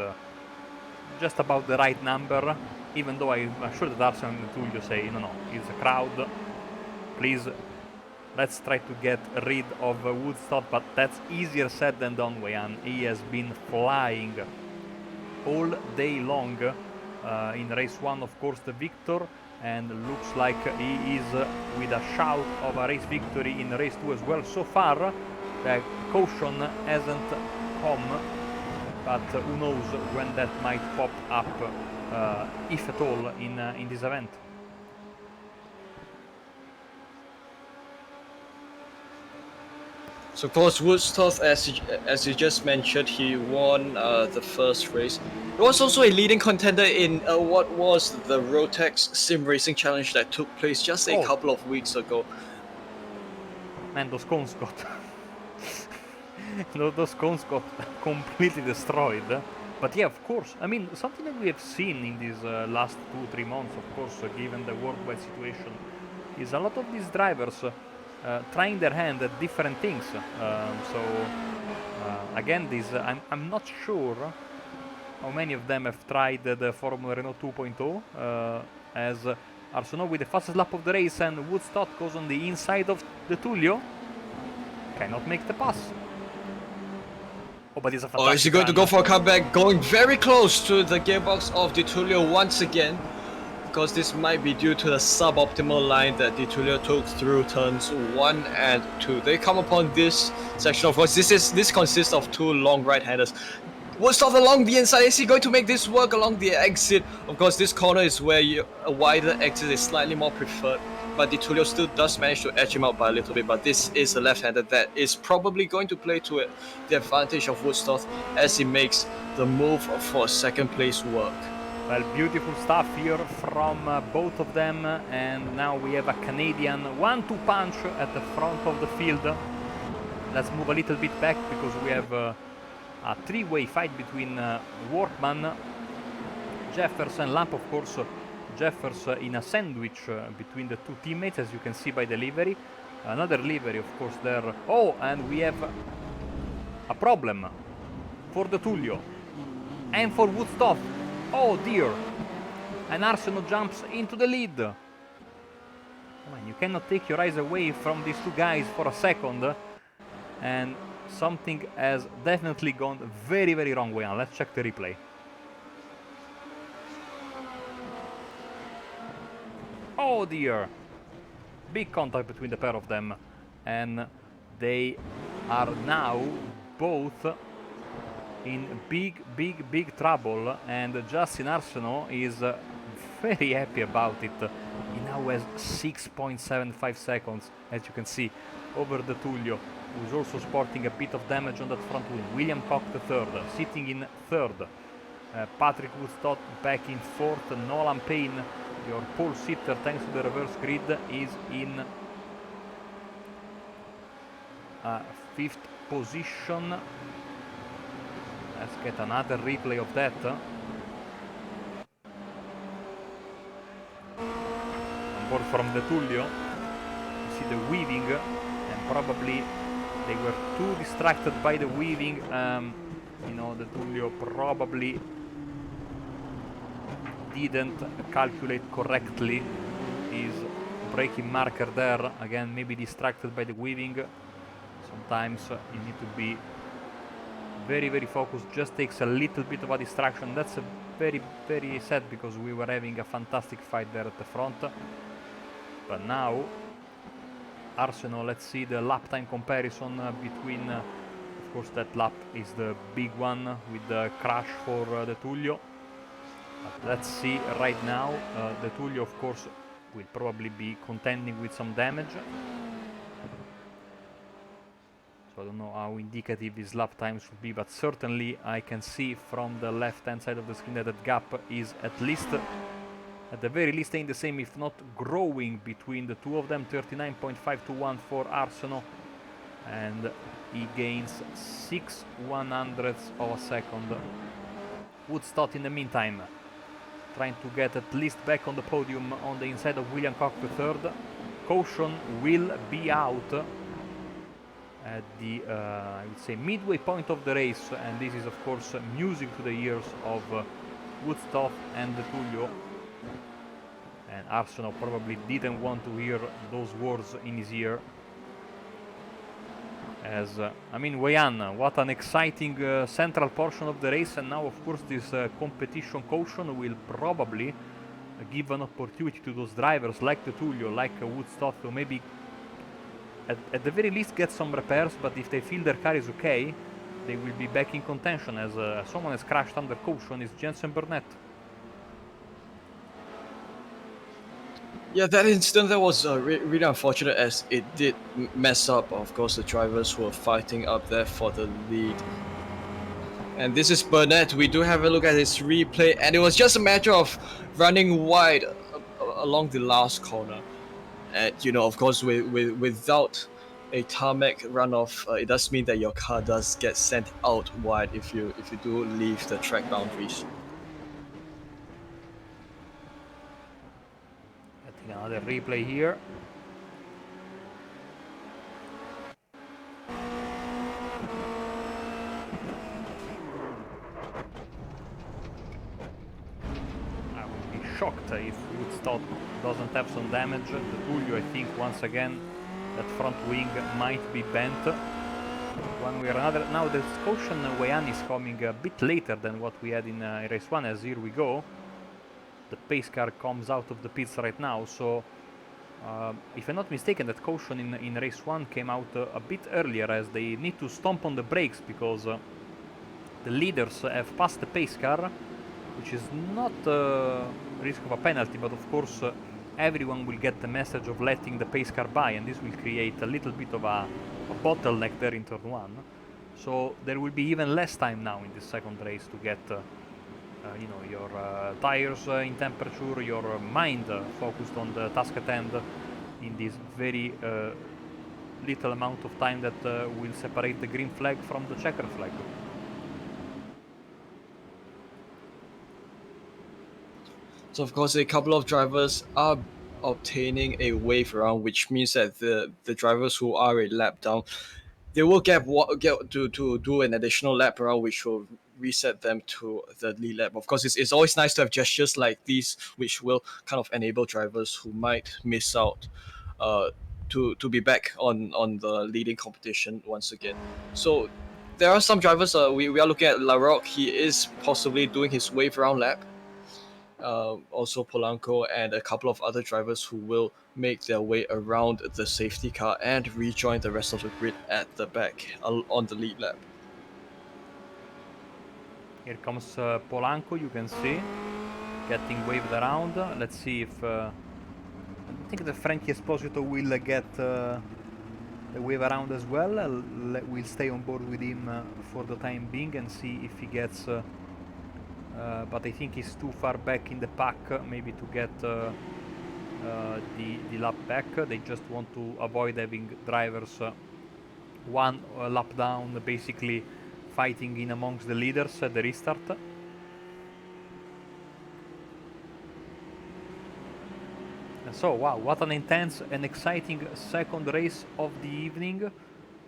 just about the right number, even though I'm sure that Arsenal and Tullio say, no, it's a crowd, please, let's try to get rid of Woodstock, but that's easier said than done, Wayan. He has been flying all day long. In race 1, of course, the victor, and looks like he is with a shout of a race victory in race 2 as well. So far, the caution hasn't come, but who knows when that might pop up, if at all, in this event. So of course Woodstock, as you just mentioned, he won the first race. He was also a leading contender in what was the Rotex Sim Racing Challenge that took place just a couple of weeks ago. Man, those cones got those cones got completely destroyed. But yeah, of course. I mean, something that we have seen in these last 2-3 months, of course, given the worldwide situation, is a lot of these drivers trying their hand at different things. Again, I'm not sure how many of them have tried the Formula Renault 2.0, as Arsenault with the fastest lap of the race, and Woodstock goes on the inside of the Tullio. Cannot make the pass. Oh, but it's a fantastic is he going to go for a comeback? Going very close to the gearbox of Di Tullio once again. Because this might be due to the suboptimal line that Di Tullio took through turns 1 and 2. They come upon this section. Of course, this consists of two long right-handers. Woodstock along the inside. Is he going to make this work along the exit? Of course, this corner is where a wider exit is slightly more preferred. But Di Tullio still does manage to edge him out by a little bit. But this is a left-hander that is probably going to play to the advantage of Woodstock as he makes the move for second place work. Well, beautiful stuff here from both of them, and now we have a Canadian 1-2 punch at the front of the field. Let's move a little bit back because we have a three-way fight between Workman, Jeffers and Lamp, of course. Jeffers in a sandwich between the two teammates, as you can see by the livery. Another livery, of course, there. Oh, and we have a problem for the Tullio and for Woodstock. Oh dear! And Arsenault jumps into the lead. Man, you cannot take your eyes away from these two guys for a second. And something has definitely gone very, very wrong way. Now let's check the replay. Oh dear! Big contact between the pair of them. And they are now both in big trouble, and Justin Arsenault is very happy about it. He now has 6.75 seconds, as you can see, over the Tullio, who's also sporting a bit of damage on that front wing. William Cock the third, sitting in third. Patrick Woodstock back in fourth. Nolan Payne, your pole sitter thanks to the reverse grid, is in fifth position. Let's get another replay of that. On board from the Tullio. You see the weaving, and probably they were too distracted by the weaving. You know, the Tullio probably didn't calculate correctly his braking marker there. Again, maybe distracted by the weaving. Sometimes you need to be very, very focused. Just takes a little bit of a distraction. That's a very, very sad because we were having a fantastic fight there at the front. But now, Arsenault, let's see the lap time comparison between, of course, that lap is the big one with the crash for the Tullio. But let's see right now. The Tullio, of course, will probably be contending with some damage. So I don't know how indicative his lap times should be, but certainly I can see from the left-hand side of the screen that that gap is at least, at the very least, staying the same, if not growing between the two of them. 39.521 for Arsenault, and he gains 6/100ths of a second. Woodstock, in the meantime, trying to get at least back on the podium on the inside of William Cock III. Caution will be out at the, I would say, midway point of the race, and this is, of course, music to the ears of Woodstock and the Tullio. And Arsenault probably didn't want to hear those words in his ear. As, I mean, Wayan, what an exciting central portion of the race, and now, of course, this competition caution will probably give an opportunity to those drivers like the Tullio, like Woodstock, to maybe at the very least get some repairs, but if they feel their car is okay, they will be back in contention, as someone has crashed under caution, is Jensen Burnett. Yeah, that incident that was really unfortunate, as it did mess up, of course, the drivers who were fighting up there for the lead. And this is Burnett. We do have a look at his replay, and it was just a matter of running wide along the last corner. And, you know, of course, without a tarmac runoff, it does mean that your car does get sent out wide if you do leave the track boundaries. Getting another replay here. I would be shocked if Woodstock doesn't have some damage. The Tullio, I think, once again, that front wing might be bent one way or another. Now the Scotian Weyand is coming a bit later than what we had in race 1, as here we go. The pace car comes out of the pits right now, so if I'm not mistaken, that caution in race 1 came out a bit earlier, as they need to stomp on the brakes because the leaders have passed the pace car, which is not risk of a penalty, but of course everyone will get the message of letting the pace car by, and this will create a little bit of a bottleneck there in turn 1. So there will be even less time now in this second race to get you know, your tires in temperature, your mind focused on the task at hand in this very little amount of time that will separate the green flag from the checker flag. So of course, a couple of drivers are obtaining a wave around, which means that the drivers who are a lap down, they will get to do an additional lap around, which will reset them to the lead lap. Of course, it's always nice to have gestures like these, which will kind of enable drivers who might miss out to be back on the leading competition once again. So there are some drivers. We are looking at Larocque. He is possibly doing his wave around lap. Also Polanco and a couple of other drivers who will make their way around the safety car and rejoin the rest of the grid at the back on the lead lap. Here comes Polanco, you can see, getting waved around. Let's see if I think the Frankie Esposito will get the wave around as well. We'll stay on board with him for the time being and see if he gets but I think he's too far back in the pack maybe to get the lap back. They just want to avoid having drivers one lap down, basically fighting in amongst the leaders at the restart. So wow, what an intense and exciting second race of the evening.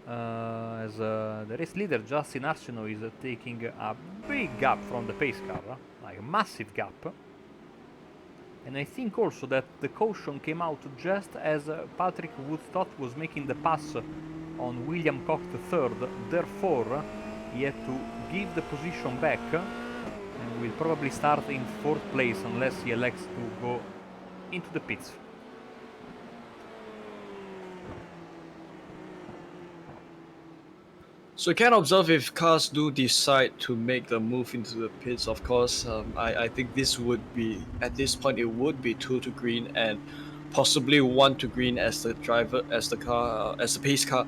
As the race leader Justin Arsenault is taking a big gap from the pace car, like a massive gap. And I think also that the caution came out just as Patrick Woodstock was making the pass on William Koch III, therefore he had to give the position back and will probably start in 4th place unless he elects to go into the pits. So you can observe if cars do decide to make the move into the pits. Of course, I think this would be, at this point, it would be 2 to green and possibly 1 to green as the pace car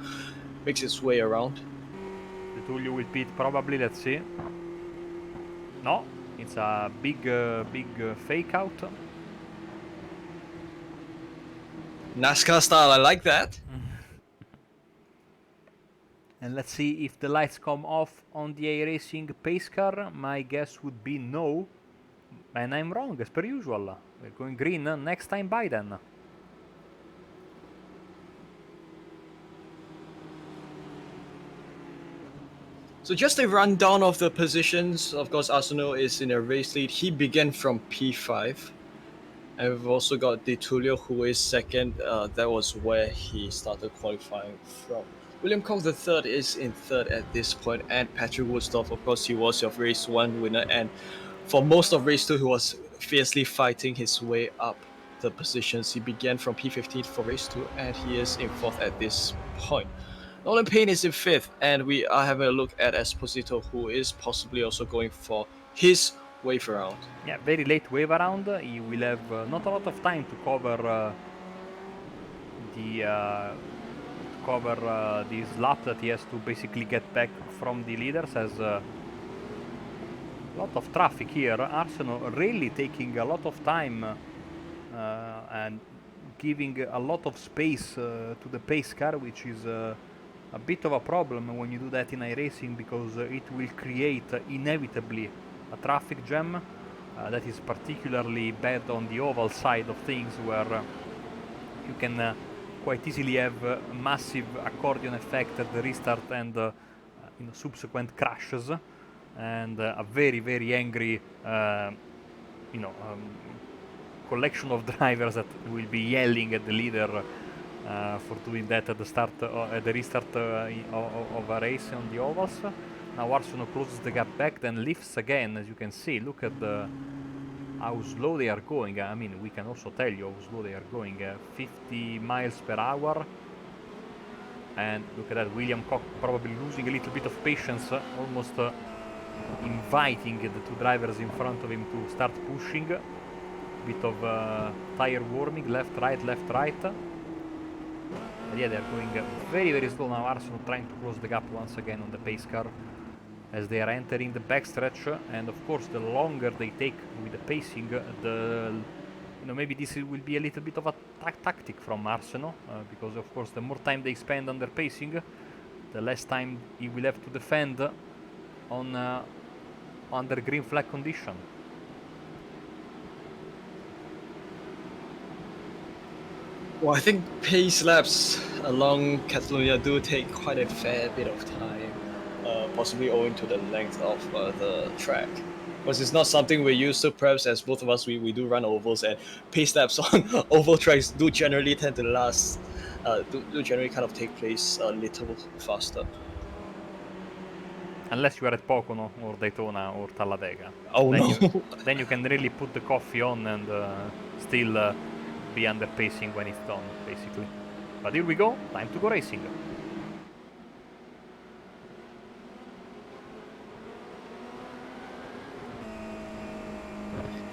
makes its way around. The Tullio will pit probably, let's see. No, it's a big fake out. NASCAR style, I like that. And let's see if the lights come off on the iRacing pace car. My guess would be no. And I'm wrong, as per usual. We're going green next time by then. So just a rundown of the positions. Of course, Arsenault is in a race lead. He began from P5. And we've also got Di Tullio, who is second. That was where he started qualifying from. William Koch III is in third at this point, and Patrick Woodstock, of course, he was your race 1 winner, and for most of race 2, he was fiercely fighting his way up the positions. He began from P15 for race 2, and he is in 4th at this point. Nolan Payne is in 5th, and we are having a look at Esposito, who is possibly also going for his wave around. Yeah, very late wave around. He will have not a lot of time to cover this lap that he has to basically get back from the leaders, as a lot of traffic here. Arsenault really taking a lot of time and giving a lot of space to the pace car, which is a bit of a problem when you do that in iRacing, because it will create inevitably a traffic jam that is particularly bad on the oval side of things, where you can quite easily have a massive accordion effect at the restart and subsequent crashes, and a very, very angry collection of drivers that will be yelling at the leader for doing that at the start, at the restart of a race on the ovals. Now Arsenault closes the gap back, then lifts again, as you can see. Look at how slow they are going. I mean, we can also tell you how slow they are going. 50 miles per hour. And look at that, William Koch probably losing a little bit of patience, almost inviting the two drivers in front of him to start pushing. Bit of tire warming, left, right, left, right. But yeah, they are going very, very slow now. Arsenault trying to close the gap once again on the pace car as they are entering the backstretch. And of course, the longer they take with the pacing, maybe this will be a little bit of a tactic from Arsenault, because of course, the more time they spend on their pacing, the less time he will have to defend on under green flag condition. Well, I think pace laps along Catalonia do take quite a fair bit of time, possibly owing to the length of the track. Because it's not something we're used to, perhaps, as both of us, we do run ovals, and pace laps on oval tracks do generally tend to last, do generally kind of take place a little faster. Unless you are at Pocono or Daytona or Talladega. Oh then no! Then you can really put the coffee on and still be under pacing when it's done, basically. But here we go, time to go racing.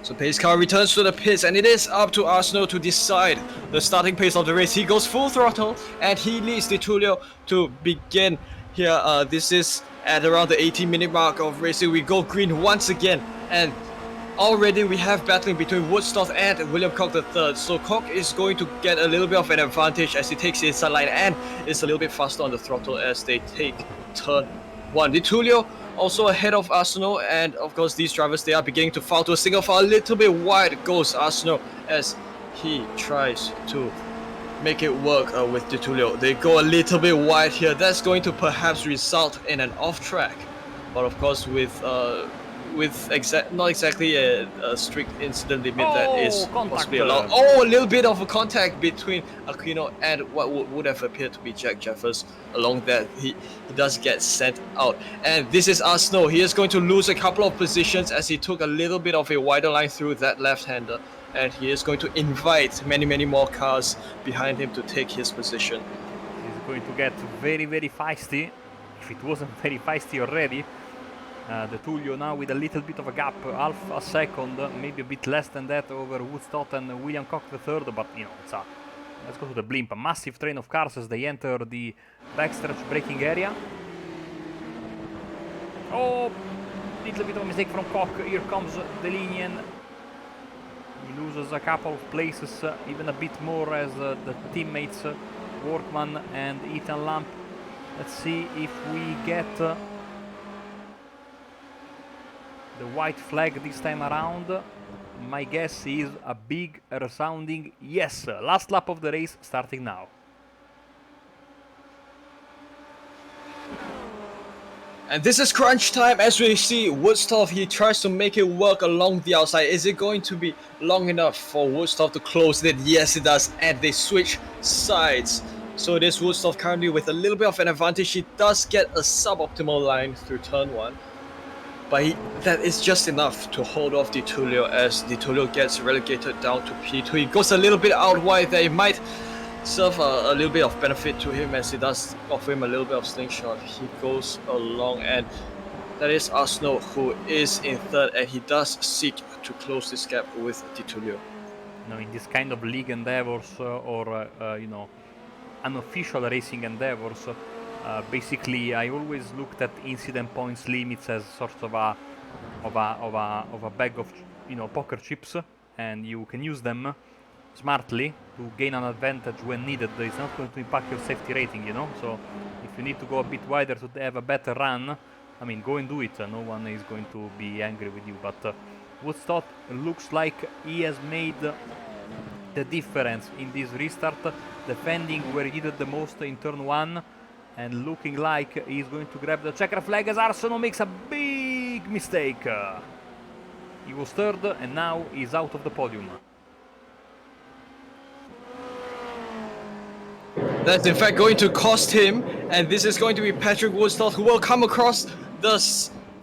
So pace car returns to the pits, and it is up to Arsenault to decide the starting pace of the race. He goes full throttle, and he leads Di Tullio to begin here. This is at around the 18-minute mark of racing. We go green once again, and already we have battling between Woodstock and William Koch III. So Koch is going to get a little bit of an advantage as he takes the inside line and is a little bit faster on the throttle as they take turn 1. Di Tullio also ahead of Arsenault, and of course these drivers, they are beginning to foul to a single file. A little bit wide goes Arsenault as he tries to make it work with Di Tullio. They go a little bit wide here. That's going to perhaps result in an off track, but of course with not exactly a strict incident limit that is possibly allowed. Oh, a little bit of a contact between Aquino and what would have appeared to be Jack Jeffers. Along that, he does get sent out. And this is Arsenault. He is going to lose a couple of positions as he took a little bit of a wider line through that left-hander. And he is going to invite many, many more cars behind him to take his position. He's going to get very, very feisty, if it wasn't very feisty already. Di Tullio now with a little bit of a gap, half a second, maybe a bit less than that over Woodstock and William Koch III, but it's let's go to the blimp. A massive train of cars as they enter the backstretch braking area. Oh, little bit of a mistake from Koch. Here comes Delinian. He loses a couple of places, even a bit more as the teammates Workman and Ethan Lamp. Let's see if we get the white flag this time around. My guess is a big resounding yes. Last lap of the race starting now. And this is crunch time as we see Woodstock. He tries to make it work along the outside. Is it going to be long enough for Woodstock to close it? Yes, it does. And they switch sides. So it is Woodstock currently with a little bit of an advantage. He does get a suboptimal line through turn 1. But that is just enough to hold off Di Tullio as Di Tullio gets relegated down to P2. He goes a little bit out wide there. It might serve a little bit of benefit to him as it does offer him a little bit of slingshot. He goes along, and that is Arsenault who is in third, and he does seek to close this gap with Di Tullio. In this kind of league endeavors or unofficial racing endeavors, basically, I always looked at incident points limits as sort of a bag of poker chips, and you can use them smartly to gain an advantage when needed. It's not going to impact your safety rating, you know. So if you need to go a bit wider to have a better run, I mean, go and do it. No one is going to be angry with you. But Woodstock looks like he has made the difference in this restart, defending where he needed the most in turn 1, and looking like he's going to grab the checker flag as Arsenault makes a big mistake. He was third and now he's out of the podium. That's in fact going to cost him, and this is going to be Patrick Woodstock, who will come across the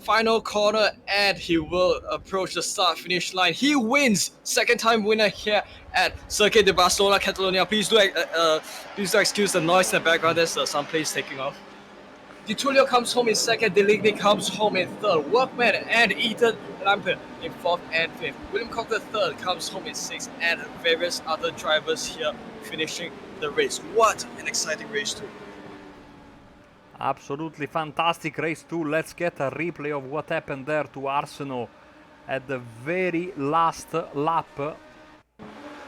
final corner and he will approach the start finish line. He wins, second time winner here at Circuit de Barcelona-Catalunya. Please do excuse the noise in the background. There's some planes taking off. Di Tullio comes home in second, Deligny comes home in third, Workman and Ethan Lampe in fourth and fifth. William Cock III comes home in sixth, and various other drivers here finishing the race. What an exciting race too. Absolutely fantastic race too. Let's get a replay of what happened there to Arsenault at the very last lap.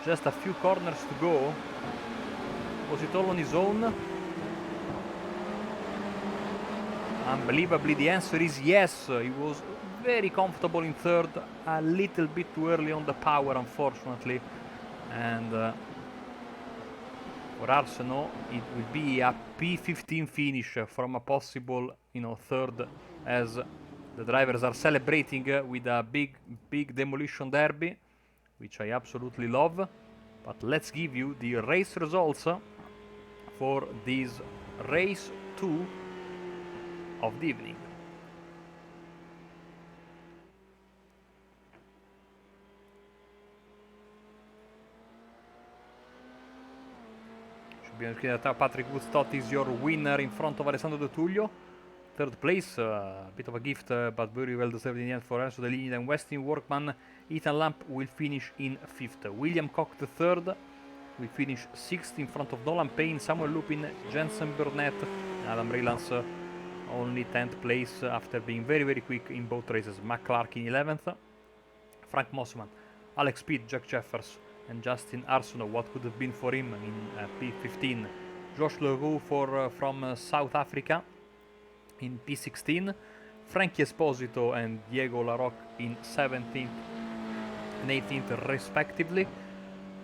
Just a few corners to go. Was it all on his own? Unbelievably, the answer is yes. He was very comfortable in third, a little bit too early on the power, unfortunately. And for Arsenault, it will be a P15 finish from a possible, third, as the drivers are celebrating with a big demolition derby, which I absolutely love. But let's give you the race results for this race 2 of the evening. Should be on screen that Patrick Woodstock is your winner in front of Alessandro De Tullio. Third place, a bit of a gift, but very well deserved in the end for Enzo Deligny and Westin Workman. Ethan Lamp will finish in fifth. William Cock the third will finish sixth in front of Nolan Payne, Samuel Lupin, Jensen Burnett, Adam Rylance only 10th place after being very quick in both races. Mac Clark in 11th, Frank Mossman, Alex Speed, Jack Jeffers and Justin Arsenault. What could have been for him in P15. Josh Leroux from South Africa in P16, Frankie Esposito and Diego Larocque in 17th and 18th respectively.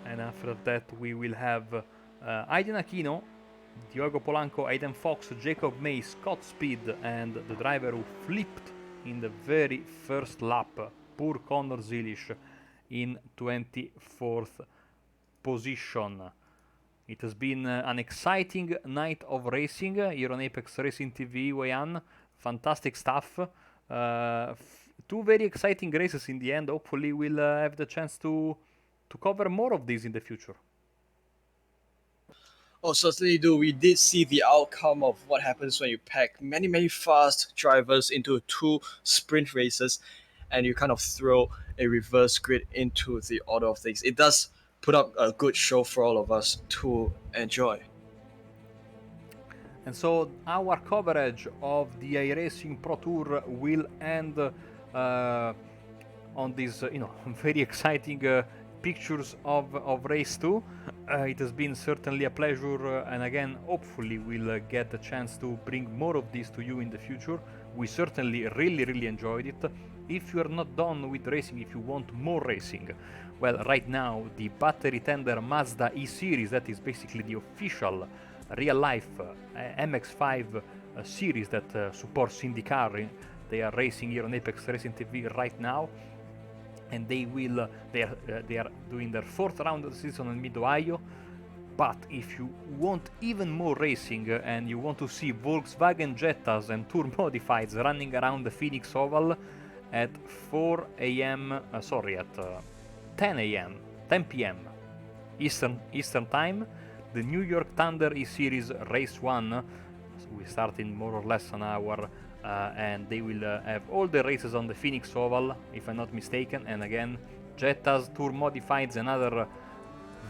And after that we will have Aiden Aquino, Diogo Polanco, Aiden Fox, Jacob May, Scott Speed, and the driver who flipped in the very first lap, poor Connor Zilish, in 24th position. It has been an exciting night of racing here on Apex Racing TV, Wayan. Fantastic stuff. Two very exciting races in the end. Hopefully we'll have the chance to cover more of these in the future. Oh, certainly do. We did see the outcome of what happens when you pack many fast drivers into two sprint races and you kind of throw a reverse grid into the order of things. It does put up a good show for all of us to enjoy. And so our coverage of the iRacing Pro Tour will end on these very exciting pictures of race 2. It has been certainly a pleasure, and again hopefully we'll get the chance to bring more of this to you in the future. We certainly really enjoyed it. If you are not done with racing, if you want more racing, well, right now the battery tender Mazda E-Series, that is basically the official real life MX-5 series that supports IndyCar, they are racing here on Apex Racing TV right now. And they are doing their fourth round of the season in Mid-Ohio. But if you want even more racing and you want to see Volkswagen Jettas and Tour Modifieds running around the Phoenix Oval at 10 p.m. Eastern time, the New York Thunder E-Series Race 1, so we start in more or less an hour, and they will have all the races on the Phoenix Oval, if I'm not mistaken. And again, Jettas, Tour Modifieds and other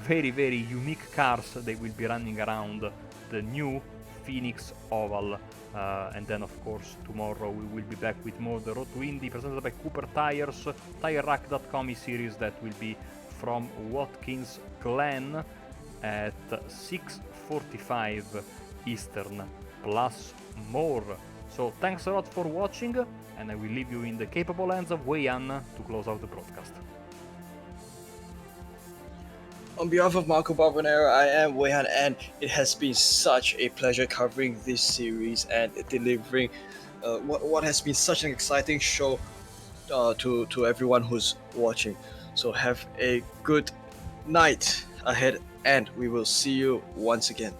very unique cars, they will be running around the new Phoenix Oval. And then of course tomorrow we will be back with more The Road to Indy presented by Cooper Tires, TireRack.com E-Series that will be from Watkins Glen at 6:45 Eastern, plus more. So thanks a lot for watching, and I will leave you in the capable hands of Wei-Yan to close out the broadcast. On behalf of Marco Barbonero, I am Wei-Han, and it has been such a pleasure covering this series and delivering what has been such an exciting show to everyone who's watching. So have a good night ahead, and we will see you once again.